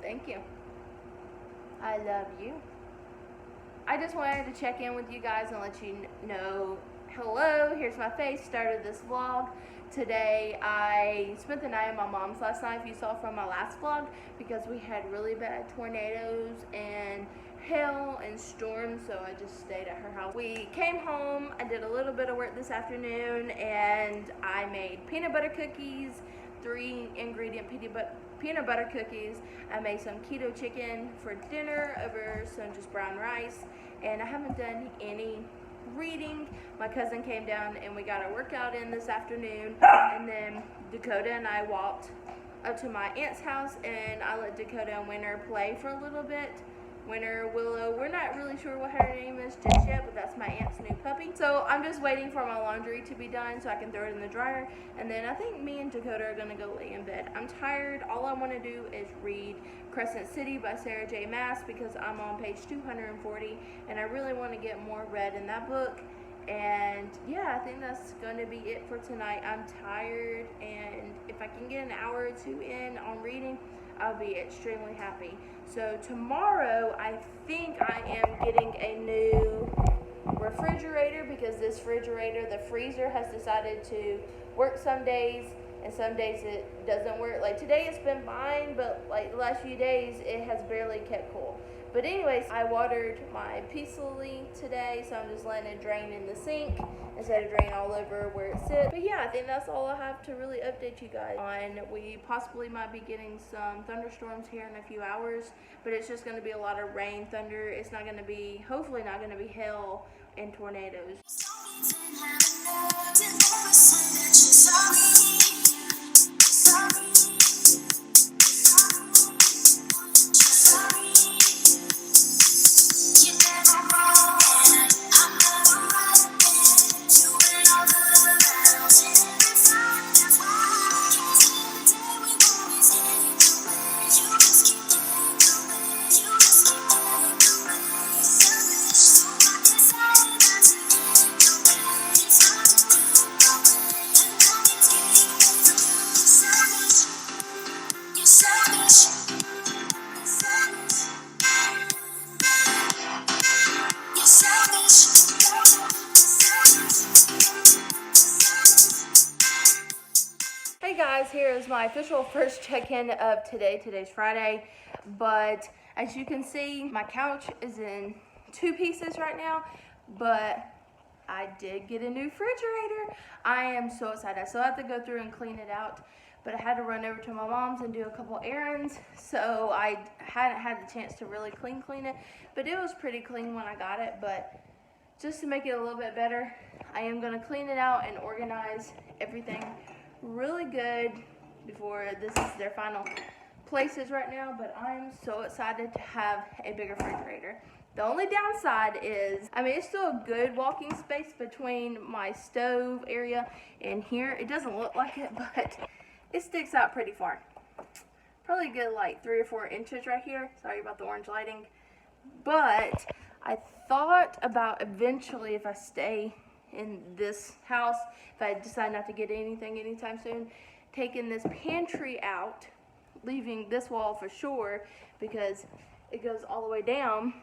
Thank you. I love you. I just wanted to check in with you guys and let you know, hello, here's my face, started this vlog. Today I spent the night at my mom's last night, if you saw from my last vlog, because we had really bad tornadoes and hail and storms, so I just stayed at her house. We came home, I did a little bit of work this afternoon, and I made peanut butter cookies, 3-ingredient peanut butter cookies. I made some keto chicken for dinner over some just brown rice, and I haven't done any reading. My cousin came down and we got our workout in this afternoon, and then Dakota and I walked up to my aunt's house and I let Dakota and Winter play for a little bit. Winter, Willow, we're not really sure what her name is just yet, but that's my aunt's new puppy. So I'm just waiting for my laundry to be done so I can throw it in the dryer, and then I think me and Dakota are gonna go lay in bed. I'm tired. All I want to do is read Crescent City by Sarah J. Maas, because I'm on page 240 and I really want to get more read in that book. And yeah, I think that's going to be it for tonight. I'm tired, and if I can get an hour or two in on reading, I'll be extremely happy. So tomorrow, I think I am getting a new refrigerator, because this refrigerator, the freezer, has decided to work some days and some days it doesn't work. Like today it's been fine, but like the last few days it has barely kept cool. But anyways, I watered my peace lily today, so I'm just letting it drain in the sink instead of drain all over where it sits. But yeah, I think that's all I have to really update you guys on. We possibly might be getting some thunderstorms here in a few hours, but it's just going to be a lot of rain, thunder. It's not going to be, hopefully not going to be hail and tornadoes. Hey guys, here is my official first check-in of today. Today's Friday, but as you can see, my couch is in 2 pieces right now, but I did get a new refrigerator. I am so excited. I still have to go through and clean it out, but I had to run over to my mom's and do a couple errands, so I hadn't had the chance to really clean it, but it was pretty clean when I got it. But just to make it a little bit better, I am going to clean it out and organize everything really good before this is their final places right now. But I'm so excited to have a bigger refrigerator. The only downside is, I mean, it's still a good walking space between my stove area and here. It doesn't look like it, but it sticks out pretty far. Probably good like 3 or 4 inches right here. Sorry about the orange lighting. But I thought about eventually, if I stay in this house, if I decide not to get anything anytime soon, taking this pantry out, leaving this wall for sure because it goes all the way down,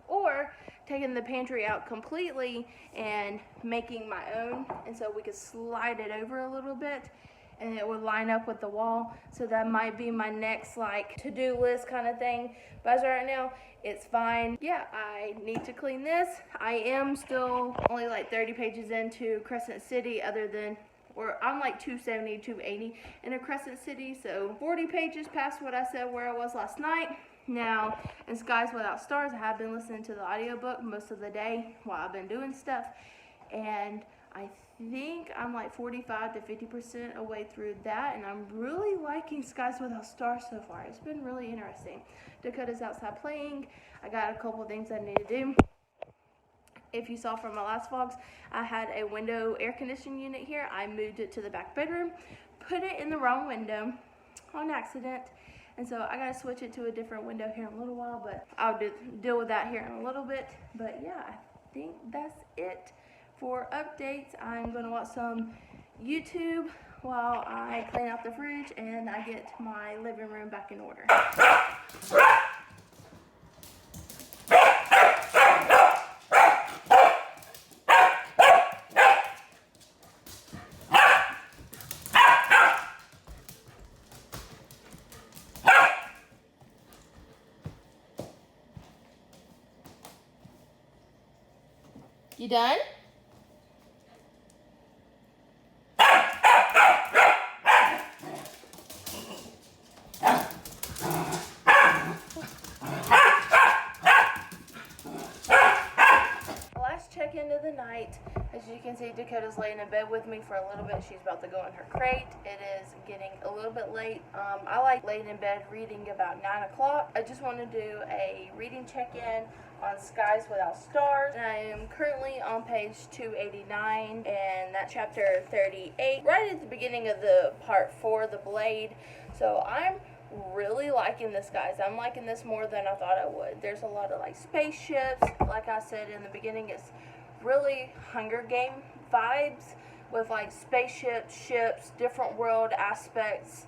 or taking the pantry out completely and making my own, and so we could slide it over a little bit and it would line up with the wall. So that might be my next like to-do list kind of thing, but as of right now it's fine. Yeah, I need to clean this. I am still only like 30 pages into Crescent City, other than, or I'm like 270, 280 into Crescent City, so 40 pages past what I said where I was last night. Now, in Skies Without Stars, I have been listening to the audiobook most of the day while I've been doing stuff, and I think I'm like 45 to 50% away through that, and I'm really liking Skies Without Stars so far. It's been really interesting. Dakota's outside playing. I got a couple of things I need to do, If you saw from my last vlogs, I had a window air conditioning unit here. I moved it to the back bedroom, put it in the wrong window on accident. And so I gotta switch it to a different window here in a little while, but I'll deal with that here in a little bit. But yeah, I think that's it for updates. I'm gonna watch some YouTube while I clean out the fridge and I get my living room back in order. You done? Last check-in of the night. As you can see, Dakota's laying in bed with me for a little bit. She's about to go in her crate. It is getting a little bit late. I like laying in bed reading about 9 o'clock. I just want to do a reading check-in on Skies Without Stars. And I am currently on page 289 and that chapter 38, right at the beginning of the part 4, The Blade. So I'm really liking this, guys. I'm liking this more than I thought I would. There's a lot of like spaceships. Like I said in the beginning, it's really Hunger Game vibes with like spaceships, ships, different world aspects.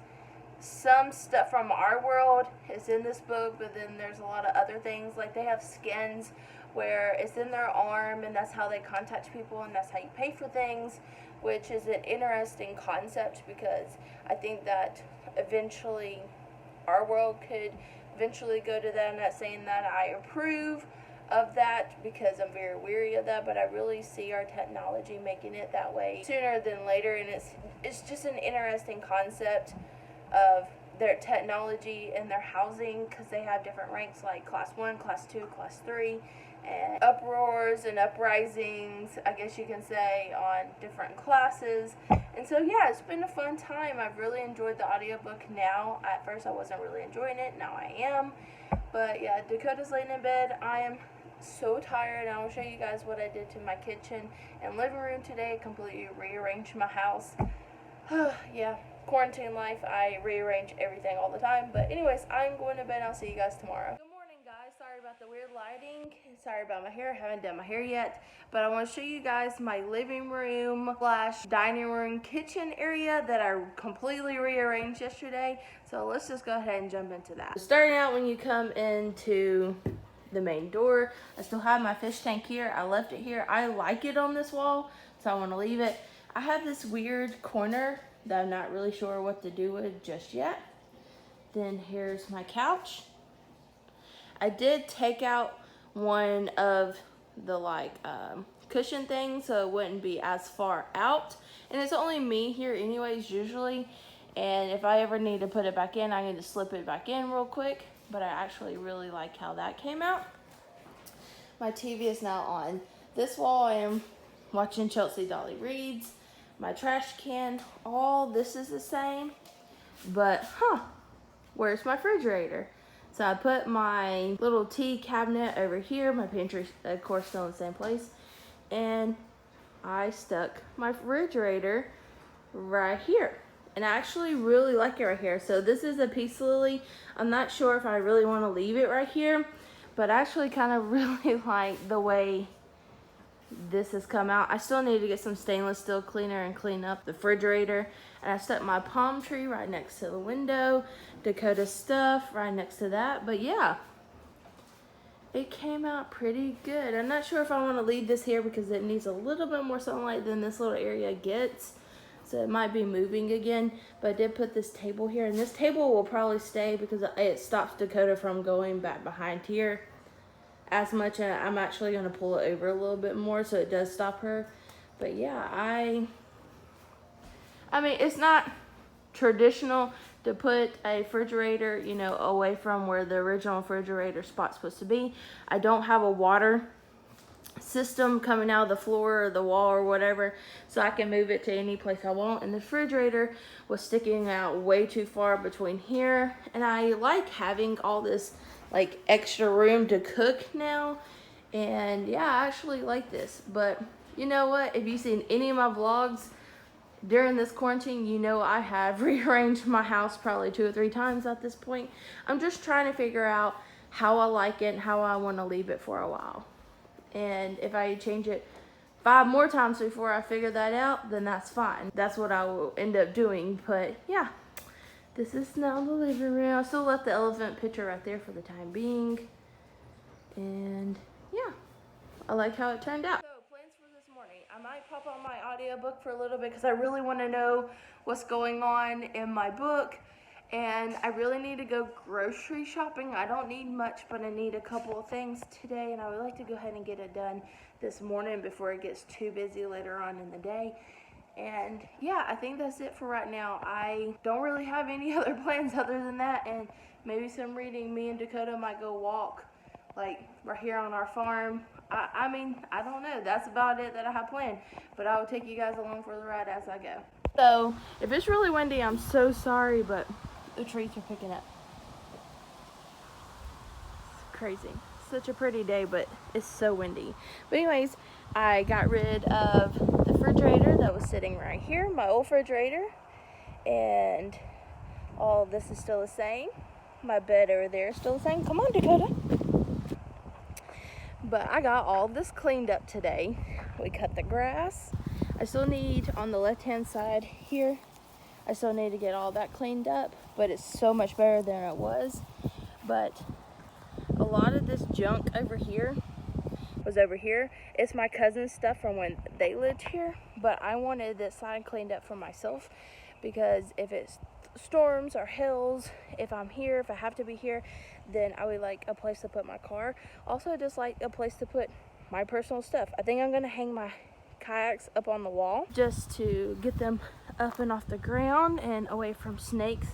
Some stuff from our world is in this book, but then there's a lot of other things. Like they have skins where it's in their arm and that's how they contact people and that's how you pay for things, which is an interesting concept because I think that eventually our world could eventually go to that. I'm not saying that I approve of that because I'm very weary of that, but I really see our technology making it that way sooner than later, and it's just an interesting concept of their technology and their housing because they have different ranks like class 1, class 2, class 3, and uproars and uprisings, I guess you can say, on different classes. And so yeah, it's been a fun time. I've really enjoyed the audiobook now. At first I wasn't really enjoying it, now I am. But yeah, Dakota's laying in bed. I am so tired. I will show you guys what I did to my kitchen and living room today. Completely rearranged my house. Yeah, quarantine life, I rearrange everything all the time. But anyways, I'm going to bed. I'll see you guys tomorrow. Good morning, guys. Sorry about the weird lighting. Sorry about my hair. I haven't done my hair yet. But I want to show you guys my living room / dining room kitchen area that I completely rearranged yesterday. So let's just go ahead and jump into that. Starting out, when you come into the main door, I still have my fish tank here. I left it here. I like it on this wall, so I want to leave it. I have this weird corner that I'm not really sure what to do with just yet. Then here's my couch. I did take out one of the cushion things so it wouldn't be as far out, and it's only me here anyways usually, and if I ever need to put it back in, I need to slip it back in real quick. But I actually really like how that came out. My TV is now on this wall. I am watching Chelsea Dolly Reads. My trash can, all this is the same, but where's my refrigerator? So I put my little tea cabinet over here. My pantry, of course, still in the same place, and I stuck my refrigerator right here. And I actually really like it right here. So this is a peace lily. I'm not sure if I really want to leave it right here, but I actually kind of really like the way this has come out. I still need to get some stainless steel cleaner and clean up the refrigerator. And I stuck my palm tree right next to the window. Dakota stuff right next to that. But yeah, it came out pretty good. I'm not sure if I want to leave this here because it needs a little bit more sunlight than this little area gets. So it might be moving again, but I did put this table here, and this table will probably stay because it stops Dakota from going back behind here as much, and I'm actually going to pull it over a little bit more so it does stop her. But yeah, I mean, it's not traditional to put a refrigerator, you know, away from where the original refrigerator spot's supposed to be. I don't have a water system coming out of the floor or the wall or whatever, so I can move it to any place I want. And the refrigerator was sticking out way too far between here, and I like having all this like extra room to cook now. And yeah, I actually like this. But you know what? If you've seen any of my vlogs during this quarantine, you know I have rearranged my house probably 2 or 3 times at this point. I'm just trying to figure out how I like it and how I want to leave it for a while. And if I change it 5 more times before I figure that out, then that's fine. That's what I will end up doing. But yeah, this is now the living room. I still left the elephant picture right there for the time being. And yeah, I like how it turned out. So plans for this morning. I might pop on my audiobook for a little bit because I really want to know what's going on in my book. And I really need to go grocery shopping. I don't need much, but I need a couple of things today. And I would like to go ahead and get it done this morning before it gets too busy later on in the day. And yeah, I think that's it for right now. I don't really have any other plans other than that. And maybe some reading. Me and Dakota might go walk like right here on our farm. I mean, I don't know. That's about it that I have planned. But I will take you guys along for the ride as I go. So, if it's really windy, I'm so sorry, but the trees are picking up. It's crazy. Such a pretty day, but it's so windy. But anyways, I got rid of the refrigerator that was sitting right here, my old refrigerator. And all of this is still the same. My bed over there is still the same. Come on, Dakota. But I got all this cleaned up today. We cut the grass. I still need, on the left-hand side here, I still need to get all that cleaned up, but it's so much better than it was. But a lot of this junk over here was over here. It's my cousin's stuff from when they lived here, but I wanted this side cleaned up for myself because if it's storms or hills, if I'm here, if I have to be here, then I would like a place to put my car. Also, just like a place to put my personal stuff. I think I'm gonna hang my kayaks up on the wall just to get them up and off the ground and away from snakes.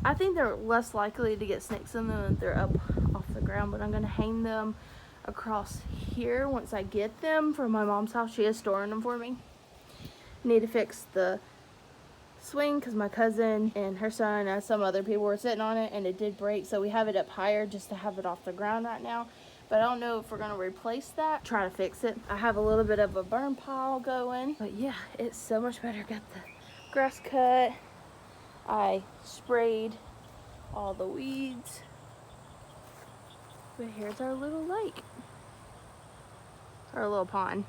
I think they're less likely to get snakes in them if they're up off the ground, but I'm gonna hang them across here once I get them from my mom's house. She is storing them for me. Need to fix the swing because my cousin and her son and some other people were sitting on it and it did break, so we have it up higher just to have it off the ground right now. But I don't know if we're going to replace that, try to fix it. I have a little bit of a burn pile going, but yeah, it's so much better. Got the grass cut. I sprayed all the weeds. But here's our little lake, our little pond.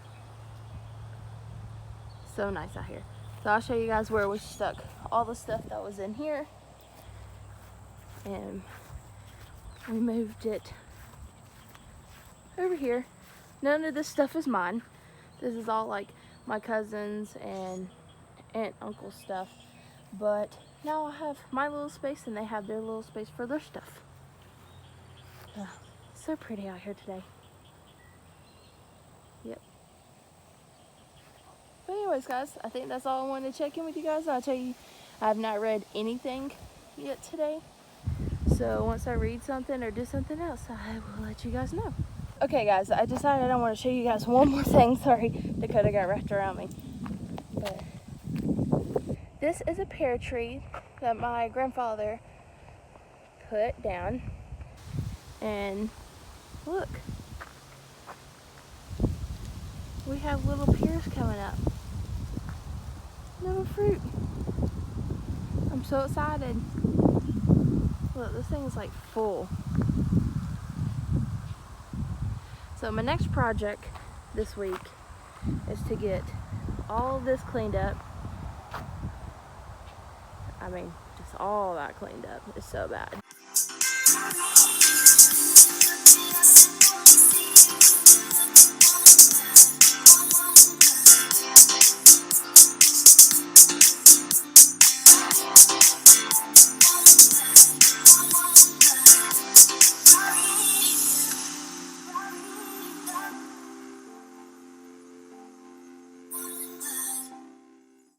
So nice out here. So I'll show you guys where we stuck all the stuff that was in here. And we moved it over here. None of this stuff is mine. This is all like my cousins and aunt, uncle stuff. But now I have my little space and they have their little space for their stuff. So pretty out here today. Yep. But anyways, guys, I think that's all I wanted to check in with you guys. I'll tell you, I have not read anything yet today. So once I read something or do something else, I will let you guys know. Okay, guys, I decided I want to show you guys one more thing. Sorry, Dakota got wrapped around me. But this is a pear tree that my grandfather put down. And look, we have little pears coming up. No fruit. I'm so excited. Look, this thing is like full. So my next project this week is to get all of this cleaned up. I mean, just all that cleaned up. It's so bad.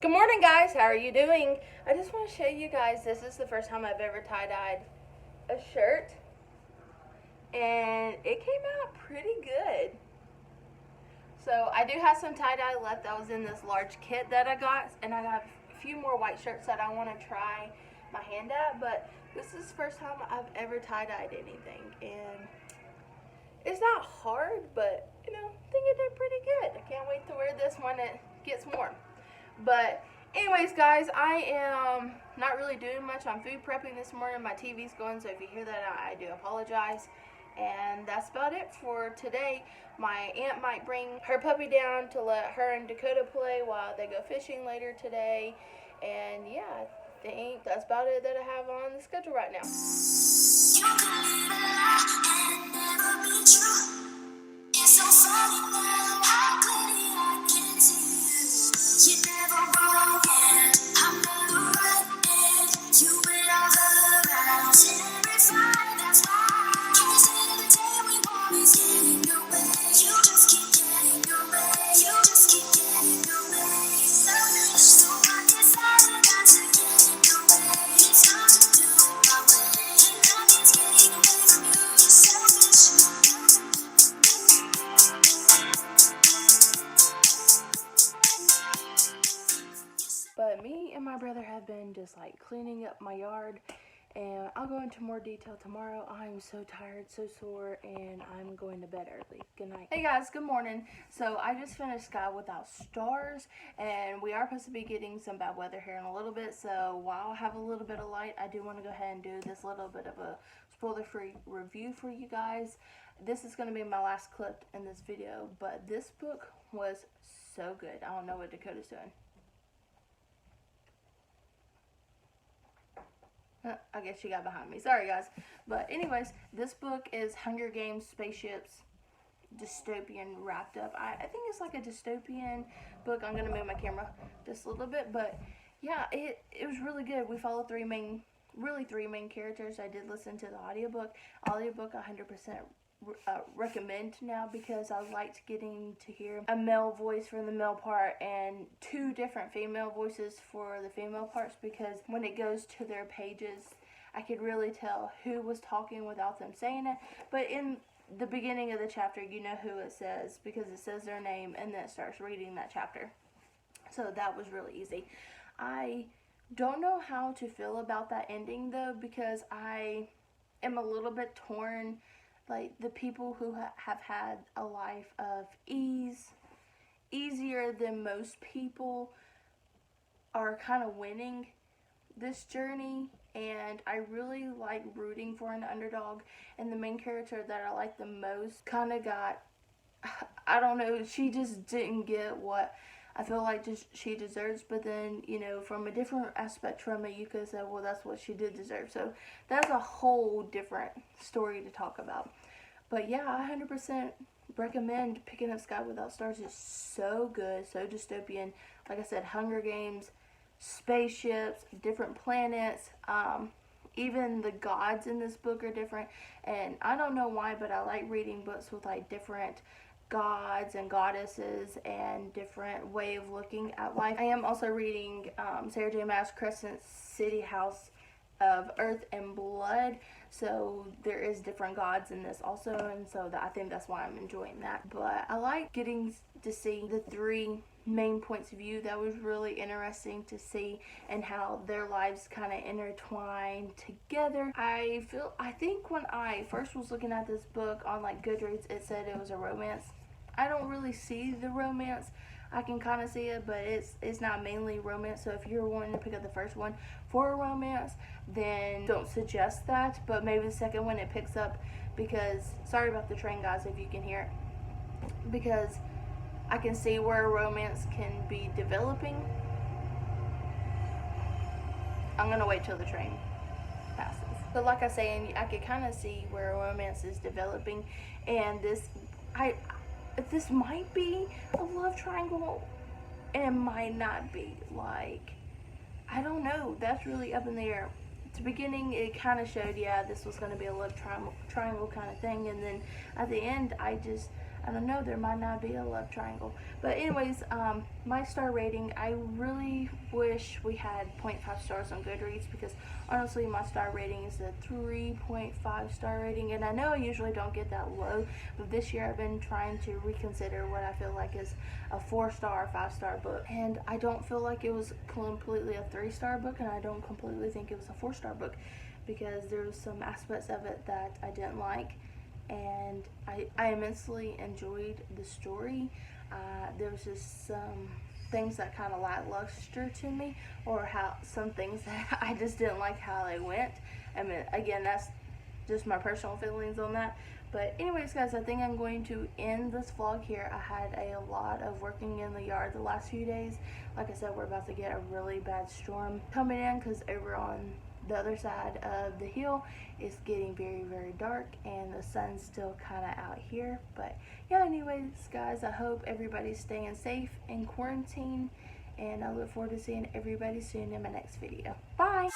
Good morning, guys. How are you doing? I just want to show you guys, this is the first time I've ever tie-dyed a shirt. And it came out pretty good. So I do have some tie-dye left that was in this large kit that I got. And I have a few more white shirts that I want to try my hand at. But this is the first time I've ever tie-dyed anything. And It's not hard, but you know, I think it did pretty good. I can't wait to wear this when it gets warm. But anyways, guys, I am not really doing much. I'm food prepping this morning. My TV's going, so if you hear that, I do apologize. And that's about it for today. My aunt might bring her puppy down to let her and Dakota play while they go fishing later today. And yeah, I think that's about it that I have on the schedule right now. You believe a lie and it never be true. It's so funny now how clearly I can see you. You're never wrong and I'm never right. And you win all the rounds and every fight, that's why. Can you see the day we want is getting away? You just keep getting away. You just keep getting away. So I decided not to get away. It's time to do it my way. And that means getting away from you. You're selfish. But me and my brother have been just like cleaning up my yard, and I'll go into more detail tomorrow. I'm so tired, so sore, and I'm going to bed early. Good night. Hey guys, good morning. So I just finished Sky Without Stars, and we are supposed to be getting some bad weather here in a little bit. So while I have a little bit of light, I do want to go ahead and do this little bit of a spoiler-free review for you guys. This is going to be my last clip in this video, but this book was so good. I don't know what Dakota's doing. I guess she got behind me. Sorry, guys. But anyways, this book is Hunger Games, spaceships, dystopian wrapped up. I think it's like a dystopian book. I'm going to move my camera just a little bit. But yeah, it was really good. We follow three main characters. I did listen to the audiobook. Audiobook 100% recommend now, because I liked getting to hear a male voice for the male part and two different female voices for the female parts, because when it goes to their pages, I could really tell who was talking without them saying it. But in the beginning of the chapter, you know who it says, because it says their name and then it starts reading that chapter. So that was really easy. I don't know how to feel about that ending though, because I am a little bit torn. Like, the people who have had a life of easier than most people, are kind of winning this journey, and I really like rooting for an underdog. And the main character that I like the most kind of got, I don't know, she just didn't get what I feel like she deserves. But then, you know, from a different aspect from it, you could say, well, that's what she did deserve. So that's a whole different story to talk about. But yeah, I 100% recommend picking up Sky Without Stars. It's so good, so dystopian. Like I said, Hunger Games, spaceships, different planets. Even the gods in this book are different. And I don't know why, but I like reading books with like different gods and goddesses and different way of looking at life. I am also reading Sarah J. Maas' Crescent City House of Earth and Blood, so there is different gods in this also, and so I think that's why I'm enjoying that. But I like getting to see the three main points of view. That was really interesting to see, and how their lives kind of intertwine together. I think when I first was looking at this book on like Goodreads, it said it was a romance. I don't really see the romance. I can kind of see it, but it's not mainly romance. So if you're wanting to pick up the first one for a romance, then don't suggest that. But maybe the second one it picks up, because, sorry about the train, guys, if you can hear it, because I can see where a romance can be developing. I'm going to wait till the train passes. But like I say, I could kind of see where a romance is developing, and this might be a love triangle, and it might not be. Like, I don't know. That's really up in the air. At the beginning, it kind of showed, yeah, this was going to be a love triangle kind of thing, and then at the end, I don't know, there might not be a love triangle. But anyways, my star rating, I really wish we had 0.5 stars on Goodreads, because honestly, my star rating is a 3.5 star rating, and I know I usually don't get that low, but this year I've been trying to reconsider what I feel like is a 4-star, 5-star book, and I don't feel like it was completely a 3-star book, and I don't completely think it was a 4-star book, because there was some aspects of it that I didn't like. and I immensely enjoyed the story. There was just some things that kind of lackluster to me, or how some things that I just didn't like how they went. I mean, again, that's just my personal feelings on that. But anyways, guys, I think I'm going to end this vlog here. I had a lot of working in the yard the last few days. Like I said, we're about to get a really bad storm coming in, because over on the other side of the hill it's getting very, very dark, and the sun's still kind of out here. But yeah, anyways, guys, I hope everybody's staying safe in quarantine, and I look forward to seeing everybody soon in my next video. Bye!